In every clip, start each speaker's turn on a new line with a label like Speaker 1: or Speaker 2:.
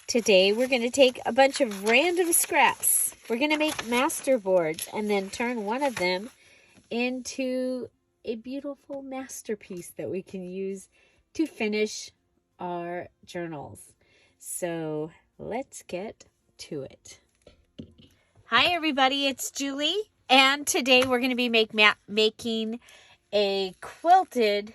Speaker 1: Today we're going to take a bunch of random scraps. We're going to make masterboards and then turn one of them into a beautiful masterpiece that we can use to finish our journals. So let's get to it. Hi everybody, it's Julie, and today we're going to be making a quilted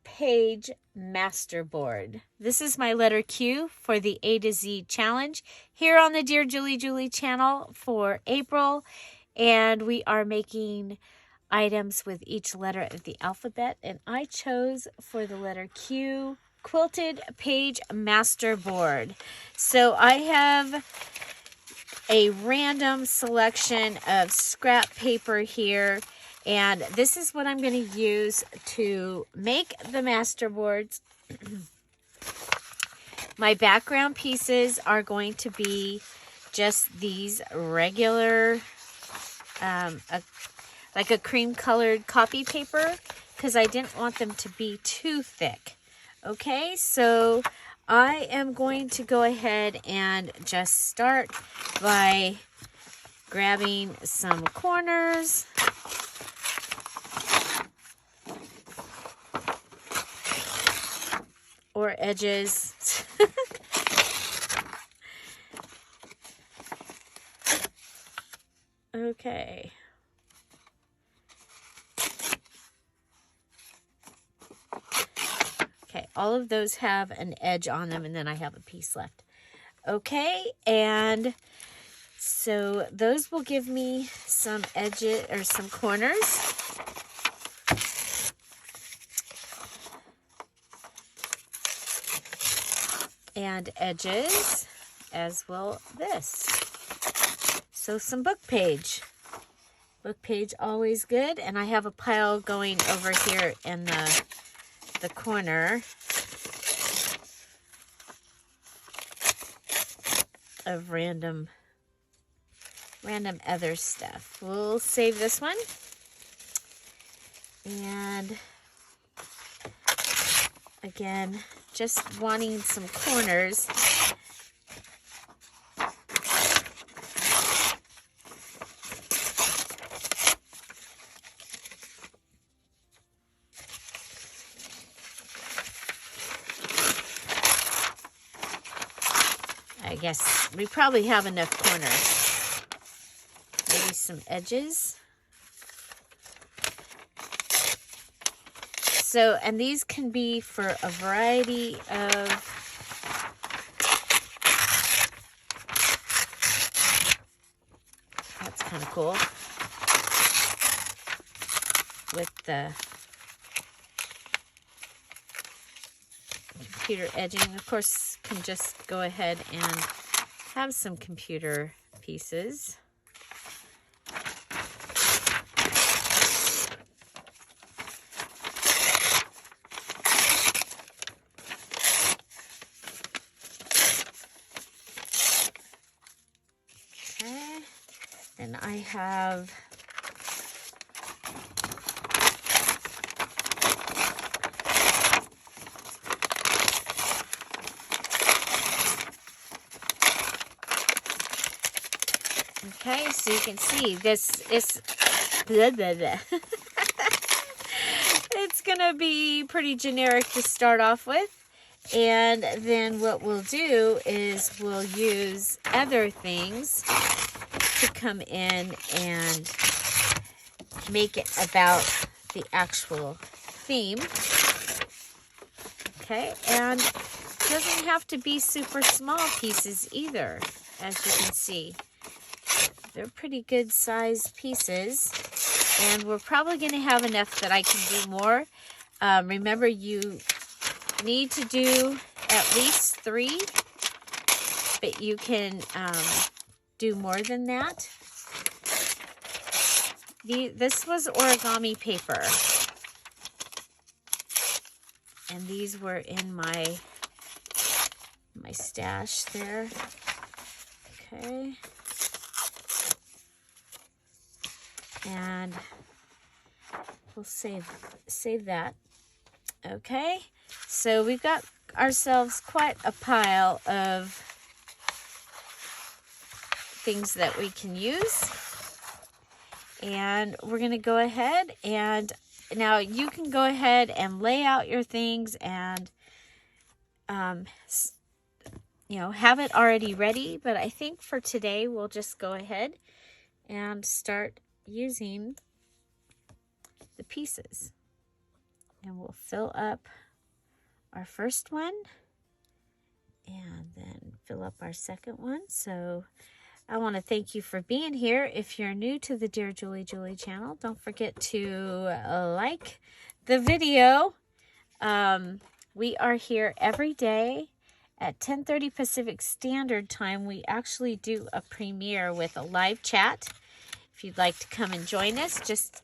Speaker 1: page masterboard. This is my letter Q for the A to Z challenge here on the Dear Julie channel for April, and we are making items with each letter of the alphabet, and I chose for the letter Q, quilted page masterboard. So I have a random selection of scrap paper here, and this is what I'm going to use to make the masterboards. My background pieces are going to be just these regular, like a cream colored copy paper, because I didn't want them to be too thick. Okay, so I am going to go ahead and just start by grabbing some corners. Or edges. Okay. Okay, all of those have an edge on them, and then I have a piece left. Okay, and so those will give me some edges or some corners. And edges, as will this. So some book page. Book page, always good. And I have a pile going over here in the corner of random other stuff. We'll save this one. And again, just wanting some corners. I guess we probably have enough corners. Maybe some edges. So, and these can be for a variety of that's kind of cool with the computer edging. Of course, can just go ahead and have some computer pieces. And I have okay, so you can see this is blah, blah, blah. It's gonna be pretty generic to start off with, and then what we'll do is we'll use other things to come in and make it about the actual theme. Okay, and it doesn't have to be super small pieces either, as you can see. They're pretty good sized pieces, and we're probably going to have enough that I can do more. Remember, you need to do at least 3, but you can do more than that. This was origami paper, and these were in my stash there. Okay, and we'll save that. Okay, so we've got ourselves quite a pile of things that we can use. And we're going to go ahead and now you can go ahead and lay out your things and, you know, have it already ready. But I think for today, we'll just go ahead and start using the pieces. And we'll fill up our first one and then fill up our second one. So I want to thank you for being here. If you're new to the Dear Julie channel, don't forget to like the video. We are here every day at 10:30 Pacific Standard Time. We actually do a premiere with a live chat. If you'd like to come and join us, just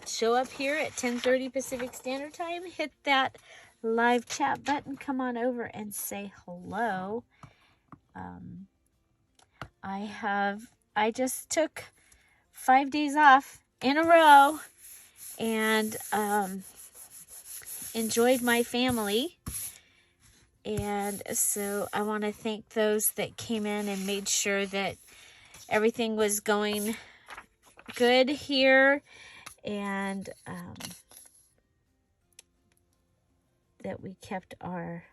Speaker 1: show up here at 10:30 Pacific Standard Time. Hit that live chat button. Come on over and say hello. I just took 5 days off in a row and enjoyed my family. And so I want to thank those that came in and made sure that everything was going good here, and that we kept our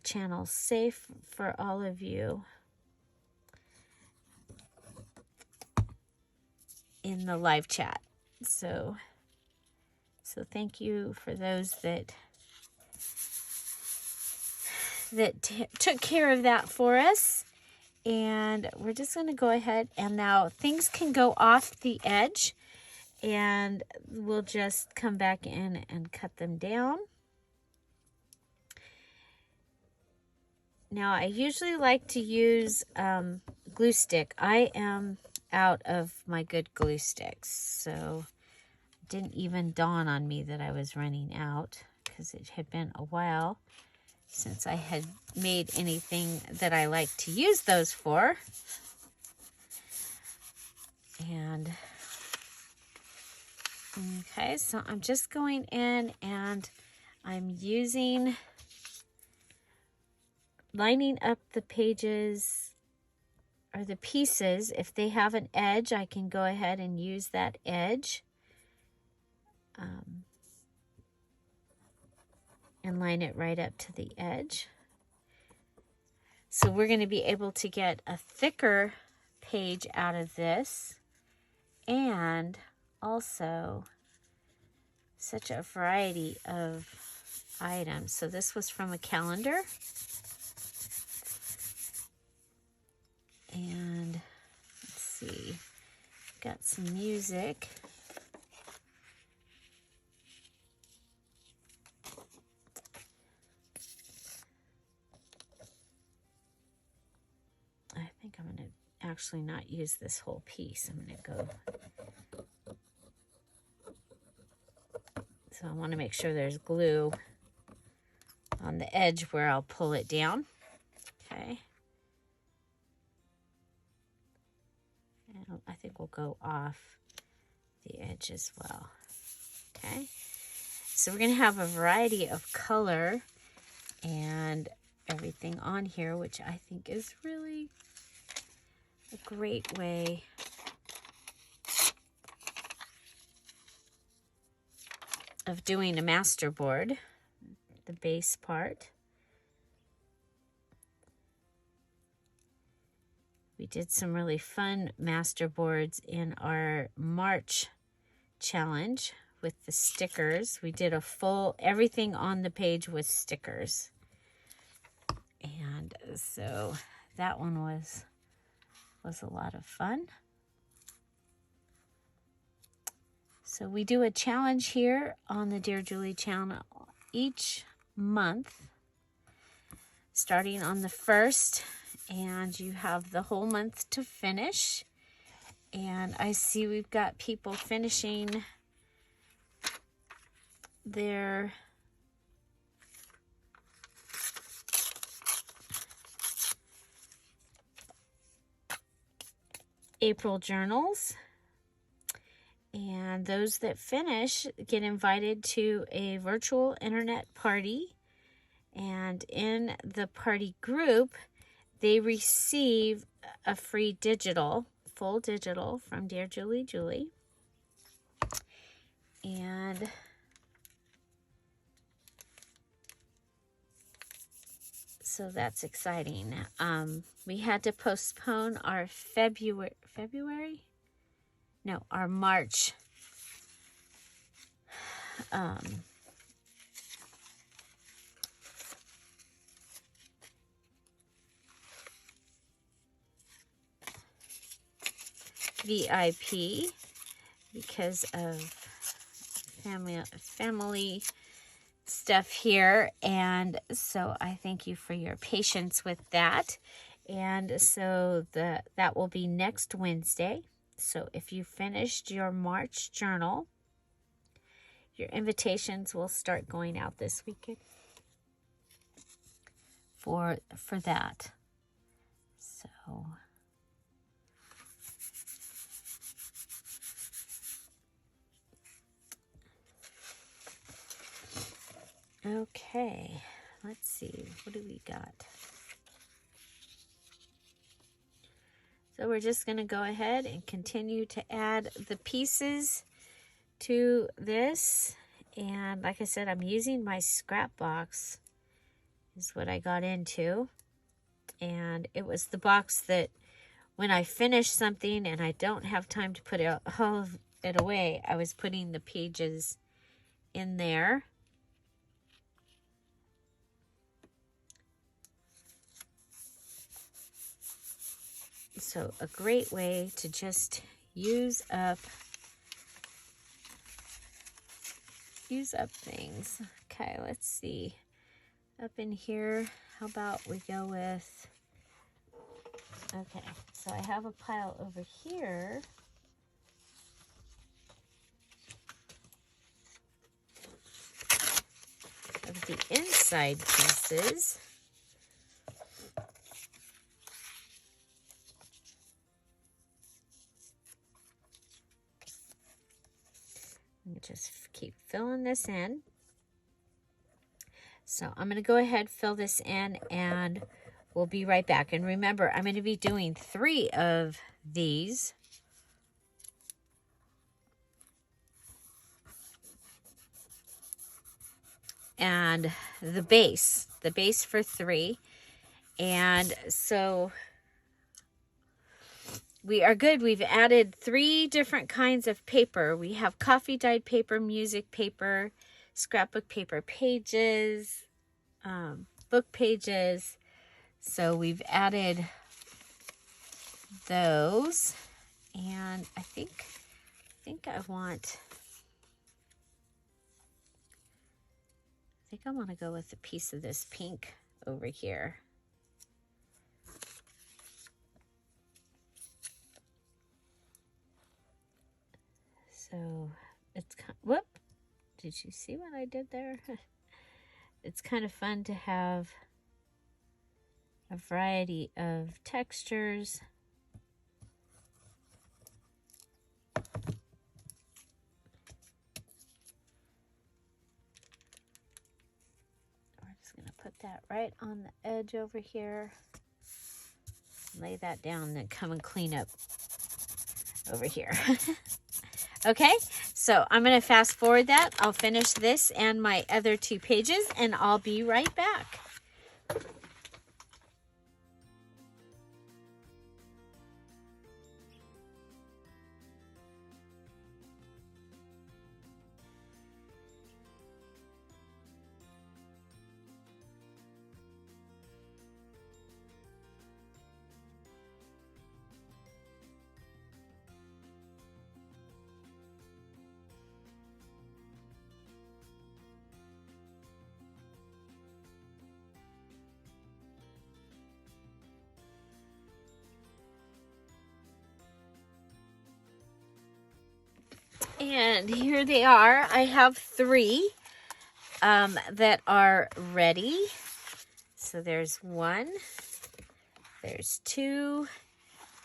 Speaker 1: channel safe for all of you in the live chat. So thank you for those that took care of that for us. And we're just going to go ahead and now things can go off the edge, and we'll just come back in and cut them down. Now I usually like to use glue stick. I am out of my good glue sticks, so it didn't even dawn on me that I was running out, because it had been a while since I had made anything that I like to use those for. And okay, so I'm just going in and I'm lining up the pages or the pieces. If they have an edge, I can go ahead and use that edge. And line it right up to the edge. So we're going to be able to get a thicker page out of this, and also such a variety of items. So this was from a calendar, and let's see, got some music. I think I'm going to actually not use this whole piece. I'm going to go. So I want to make sure there's glue on the edge where I'll pull it down. Okay. And I think we'll go off the edge as well. Okay. So we're going to have a variety of color and everything on here, which I think is really a great way of doing a masterboard, the base part. We did some really fun masterboards in our March challenge with the stickers. We did a full, everything on the page with stickers. And so that one was a lot of fun. So we do a challenge here on the Dear Julie channel each month, starting on the 1st, and you have the whole month to finish. And I see we've got people finishing their April journals, and those that finish get invited to a virtual internet party, And in the party group, they receive a free digital, full digital from Dear Julie Julie. And so that's exciting. We had to postpone our our March VIP because of family stuff here, and so I thank you for your patience with that. And so that will be next Wednesday. So if you finished your March journal, your invitations will start going out this weekend for that. So okay, let's see, what do we got? So we're just going to go ahead and continue to add the pieces to this. And like I said, I'm using my scrap box is what I got into. And it was the box that when I finish something and I don't have time to put all of it away, I was putting the pages in there. So a great way to just use up things. Okay, let's see. Up in here, how about we go with, okay, so I have a pile over here. Of the inside pieces. Just keep filling this in. So I'm going to go ahead, fill this in, and we'll be right back. And remember, I'm going to be doing 3 of these. And the base for 3. And so we are good. We've added 3 different kinds of paper. We have coffee dyed paper, music paper, scrapbook paper pages, book pages. So we've added those. And I think I want to go with a piece of this pink over here. So it's whoop, did you see what I did there? It's kind of fun to have a variety of textures. We're just going to put that right on the edge over here. Lay that down and come and clean up over here. Okay, so I'm going to fast forward that. I'll finish this and my other 2 pages, and I'll be right back. And here they are. I have 3 that are ready. So there's 1, there's 2,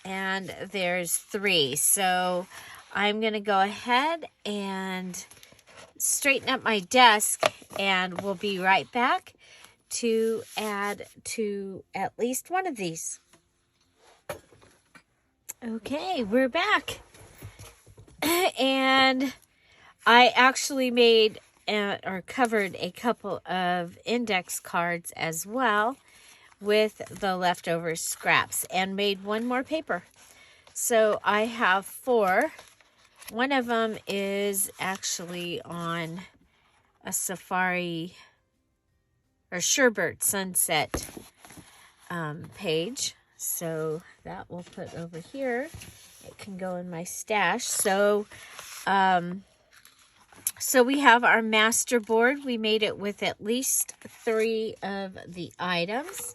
Speaker 1: and there's 3. So I'm going to go ahead and straighten up my desk, and we'll be right back to add to at least one of these. Okay, we're back. And I actually made or covered a couple of index cards as well with the leftover scraps and made one more paper. So I have 4. One of them is actually on a safari or sherbet sunset page. So that we'll put over here. It can go in my stash. So we have our masterboard. We made it with at least 3 of the items.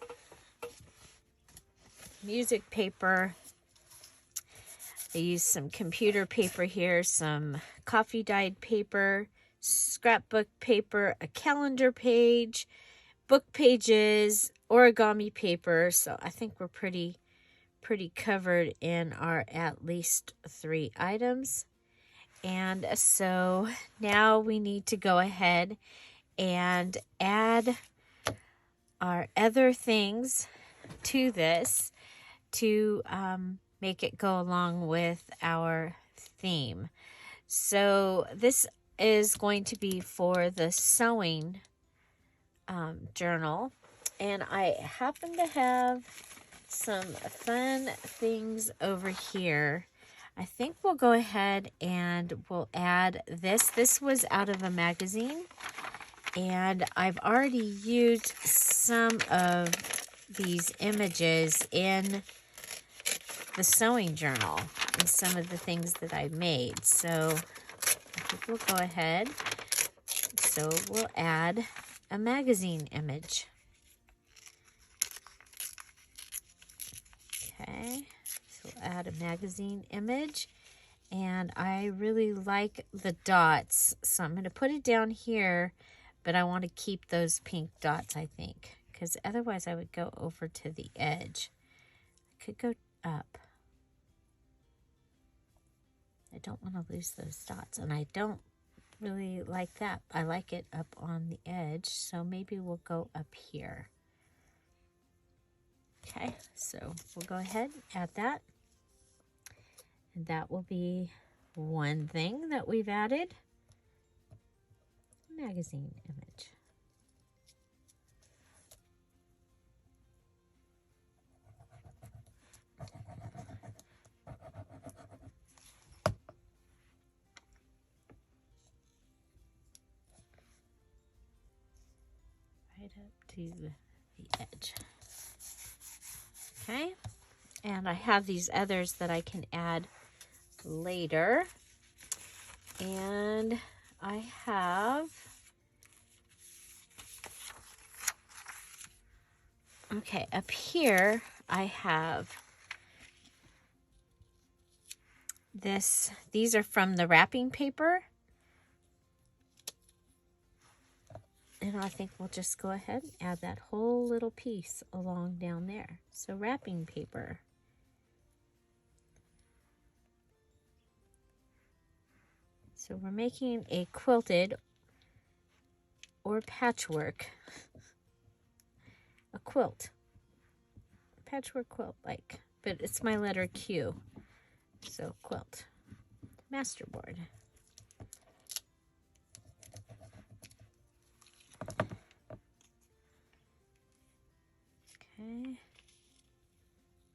Speaker 1: Music paper. I used some computer paper here, some coffee dyed paper, scrapbook paper, a calendar page, book pages, origami paper. So I think we're pretty covered in our at least 3 items. And so now we need to go ahead and add our other things to this to make it go along with our theme. So this is going to be for the sewing journal. And I happen to have some fun things over here. I think we'll go ahead and we'll add this. This was out of a magazine, and I've already used some of these images in the sewing journal and some of the things that I made. So I think we'll go ahead. So we'll add a magazine image. Okay. So add a magazine image, and I really like the dots, so I'm going to put it down here, but I want to keep those pink dots, I think, because otherwise I would go over to the edge. I could go up. I don't want to lose those dots, and I don't really like that. I like it up on the edge, so maybe we'll go up here. Okay, so we'll go ahead and add that. And that will be one thing that we've added. Magazine image. Right up to the edge. Okay, and I have these others that I can add later. And I have, okay, up here I have this. These are from the wrapping paper. And I think we'll just go ahead and add that whole little piece along down there. So wrapping paper. So we're making a quilted or patchwork, a quilt, patchwork quilt like, but it's my letter Q. So quilt, masterboard. Okay,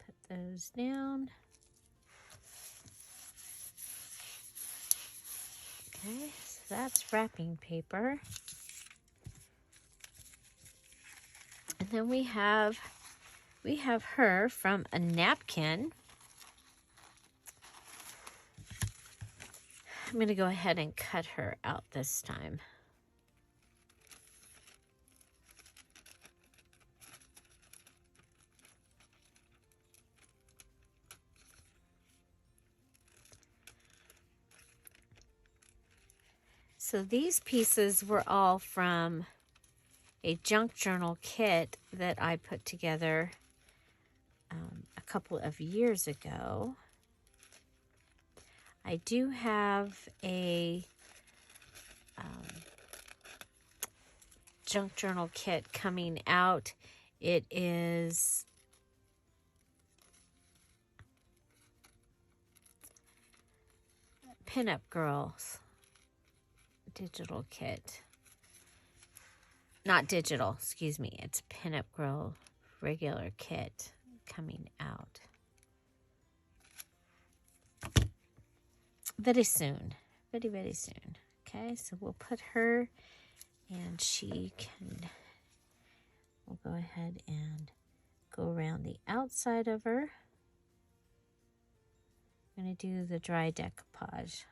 Speaker 1: put those down. Okay, so that's wrapping paper. And then we have her from a napkin. I'm going to go ahead and cut her out this time. So these pieces were all from a junk journal kit that I put together a couple of years ago. I do have a junk journal kit coming out. It is Pinup Girls digital kit. Not digital, excuse me. It's Pinup Girl regular kit coming out very soon. Very, very soon. Okay, so we'll put her, and we'll go ahead and go around the outside of her. I'm going to do the dry decoupage.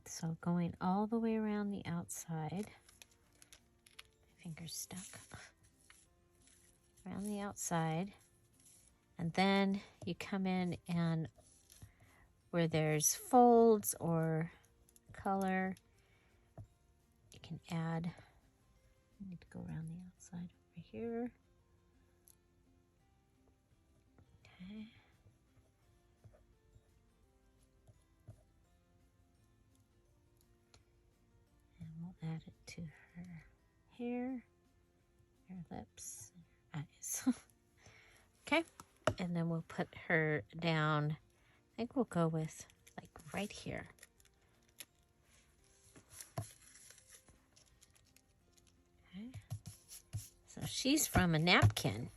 Speaker 1: So going all the way around the outside. My finger's stuck. Around the outside. And then you come in, and where there's folds or color, you can add. I need to go around the outside over here. Okay. And we'll add it to her hair, her lips, her eyes. Okay. And then we'll put her down. I think we'll go with like right here. Okay. So she's from a napkin.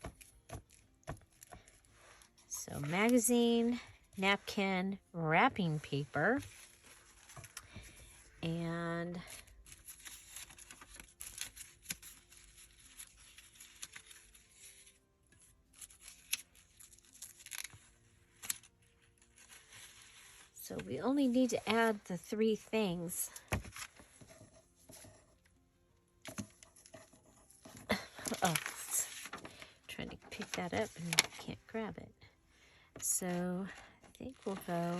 Speaker 1: So magazine, napkin, wrapping paper, and so we only need to add the 3 things. Oh, trying to pick that up and can't grab it. So I think we'll go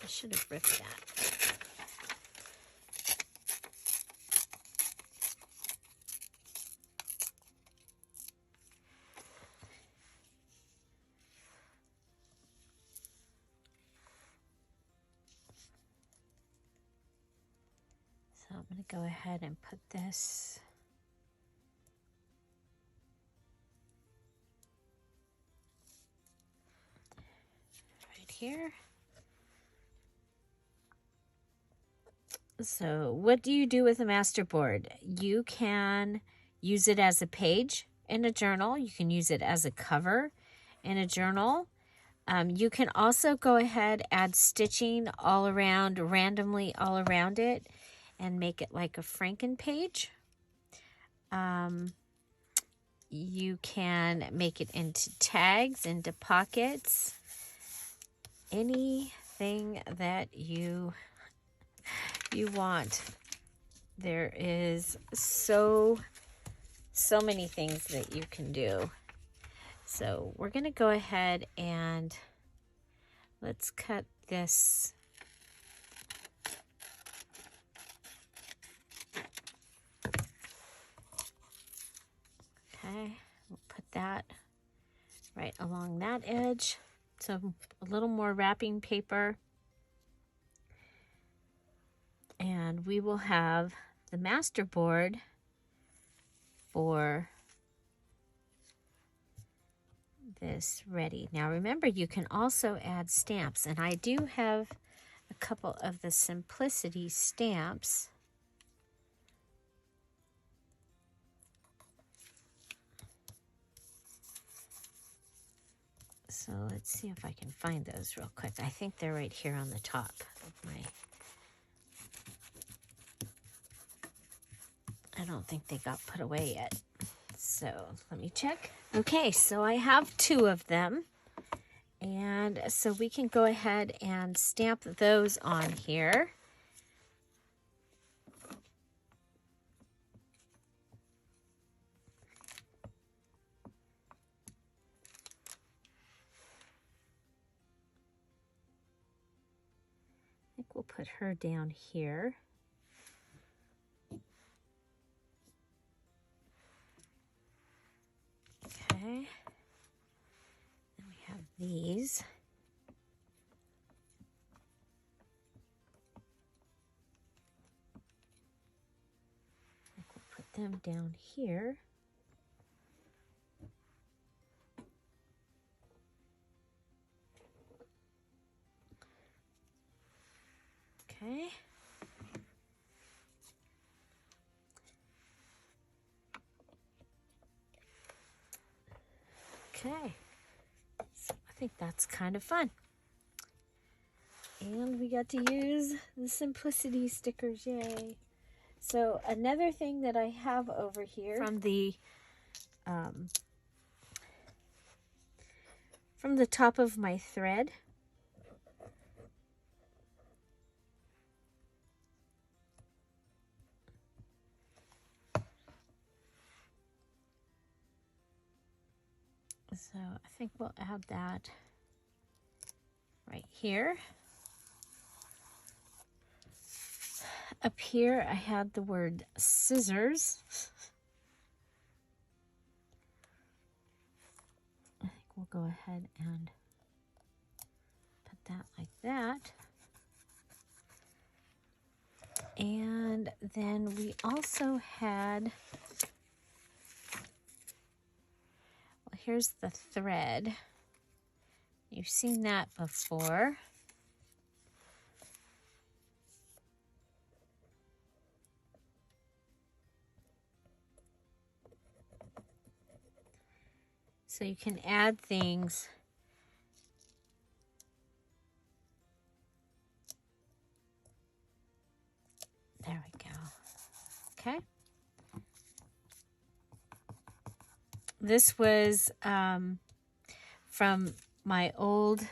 Speaker 1: I should have ripped that. So I'm going to go ahead and put this right here. So what do you do with a masterboard? You can use it as a page in a journal. You can use it as a cover in a journal. You can also go ahead, add stitching all around, randomly all around it, and make it like a Franken page. You can make it into tags, into pockets, anything that you want. There is so many things that you can do. So we're going to go ahead and let's cut this. Okay, we'll put that right along that edge. So a little more wrapping paper. And we will have the masterboard for this ready. Now remember, you can also add stamps, and I do have a couple of the Simplicity stamps. So let's see if I can find those real quick. I think they're right here on the top of my... I don't think they got put away yet. So let me check. Okay, so I have 2 of them. And so we can go ahead and stamp those on here. I think think we'll put her down here. Okay. Then we have these. I think we'll put them down here. Okay. Okay. So I think that's kind of fun. And we got to use the Simplicity stickers, yay. So another thing that I have over here from the top of my thread, so I think we'll add that right here. Up here I had the word scissors. I think we'll go ahead and put that like that. And then we also had, well, here's the thread. You've seen that before. So you can add things. There we go. Okay. This was from my old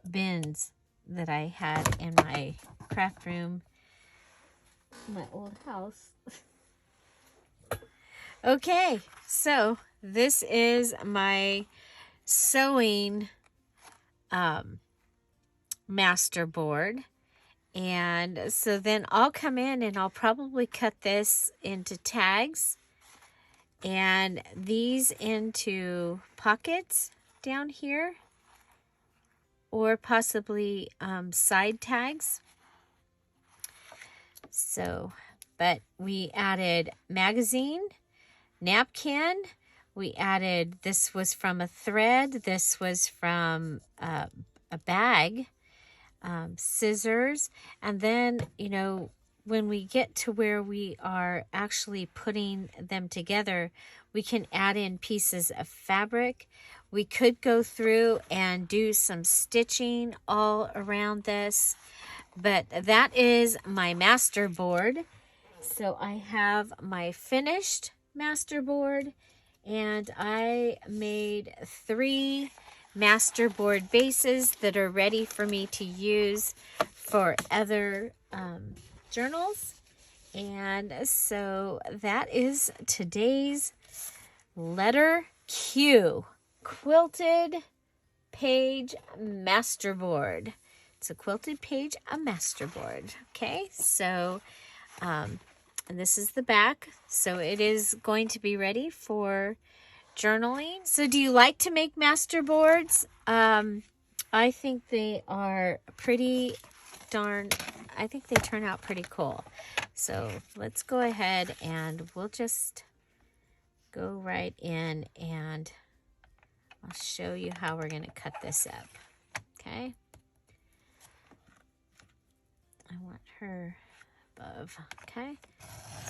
Speaker 1: bins that I had in my craft room, my old house. Okay, so this is my sewing masterboard. And so then I'll come in and I'll probably cut this into tags and these into pockets down here, or possibly side tags. So, but we added magazine, napkin, we added, this was from a thread, this was from a bag, scissors, and then, you know, when we get to where we are actually putting them together, we can add in pieces of fabric. We could go through and do some stitching all around this, but that is my masterboard. So I have my finished masterboard, and I made 3 masterboard bases that are ready for me to use for other journals. And so that is today's letter Q, quilted page masterboard. It's a quilted page, a masterboard. Okay, so and this is the back, so it is going to be ready for journaling. So do you like to make masterboards? I think they are pretty darn, I think they turn out pretty cool. So let's go ahead and we'll just go right in and I'll show you how we're going to cut this up. Okay. I want her above. Okay.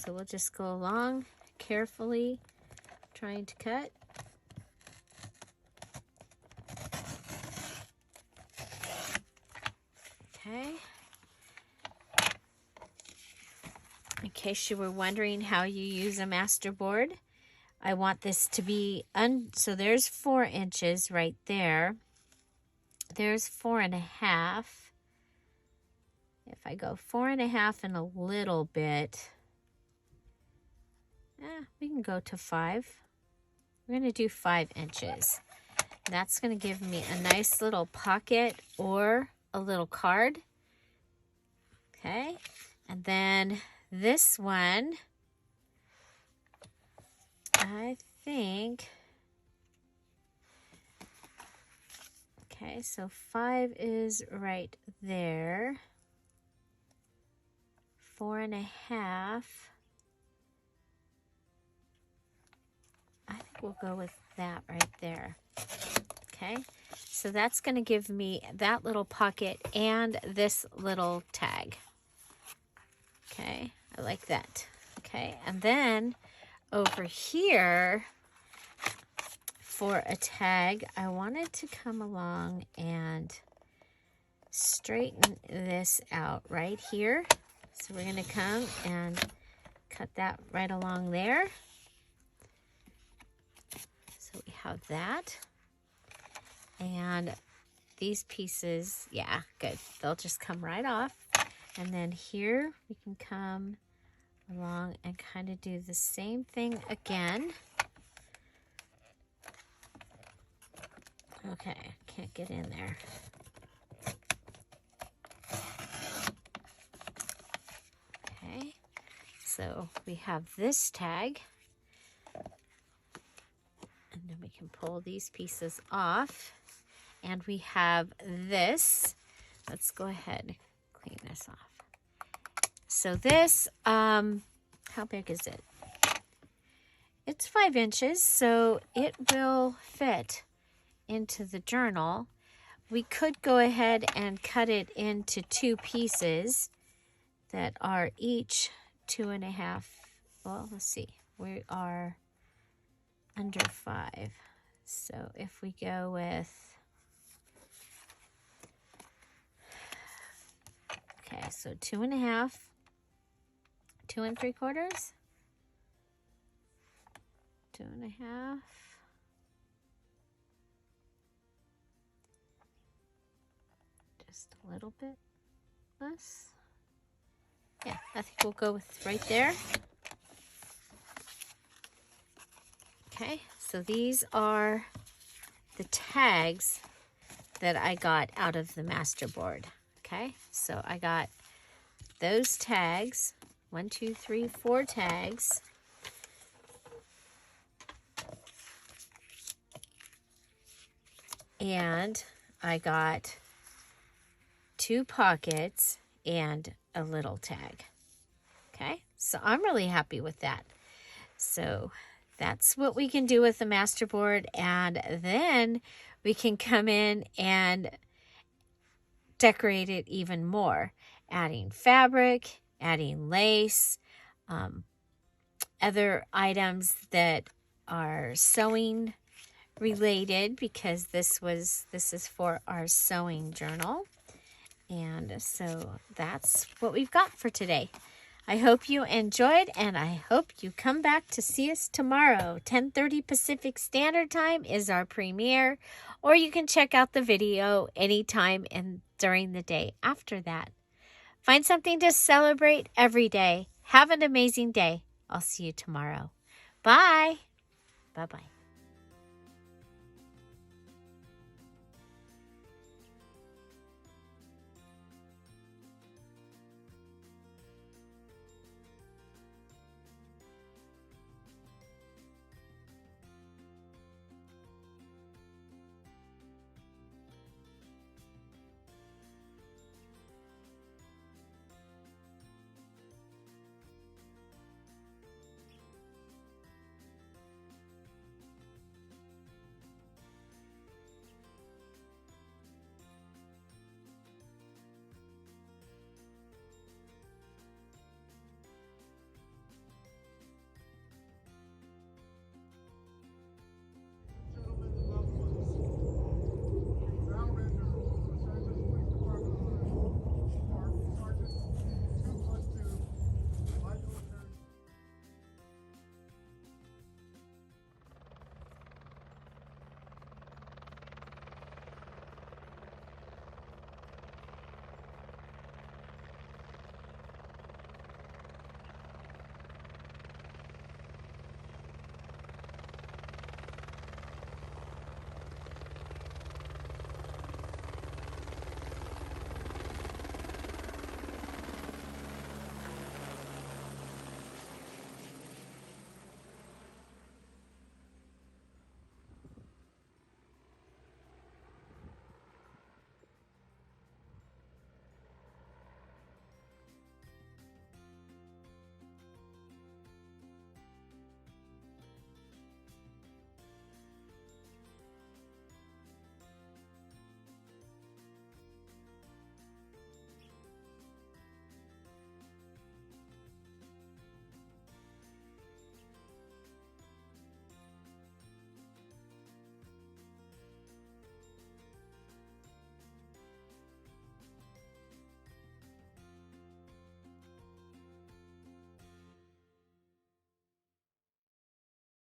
Speaker 1: So we'll just go along carefully trying to cut. Okay. In case you were wondering how you use a masterboard, I want this to be, so there's 4 inches right there. There's 4.5. If I go 4.5 and a little bit, we can go to 5. We're going to do 5 inches. That's going to give me a nice little pocket or a little card. Okay, and then this one, I think, okay, so 5 is right there. 4.5. I think we'll go with that right there. Okay, so that's going to give me that little pocket and this little tag. Okay, I like that. Okay, and then over here for a tag, I wanted to come along and straighten this out right here. So we're going to come and cut that right along there. So we have that. And these pieces, yeah, good. They'll just come right off. And then here we can come along and kind of do the same thing again. Okay, can't get in there. Okay, so we have this tag. And then we can pull these pieces off. And we have this. Let's go ahead and clean this off. So this, how big is it? It's 5 inches, so it will fit into the journal. We could go ahead and cut it into 2 pieces that are each 2.5. Well, let's see. We are under 5. So if we go with, okay, so 2.5, 2 3/4, 2.5. Just a little bit less. Yeah, I think we'll go with right there. Okay, so these are the tags that I got out of the masterboard. Okay, so I got those tags, 1, 2, 3, 4 tags. And I got 2 pockets and a little tag. Okay, so I'm really happy with that. So that's what we can do with the masterboard, and then we can come in and decorate it even more, adding fabric, adding lace, other items that are sewing related, because this is for our sewing journal. And so that's what we've got for today. I hope you enjoyed, and I hope you come back to see us tomorrow. 10:30 Pacific Standard Time is our premiere, or you can check out the video anytime during the day after that. Find something to celebrate every day. Have an amazing day. I'll see you tomorrow. Bye. Bye-bye.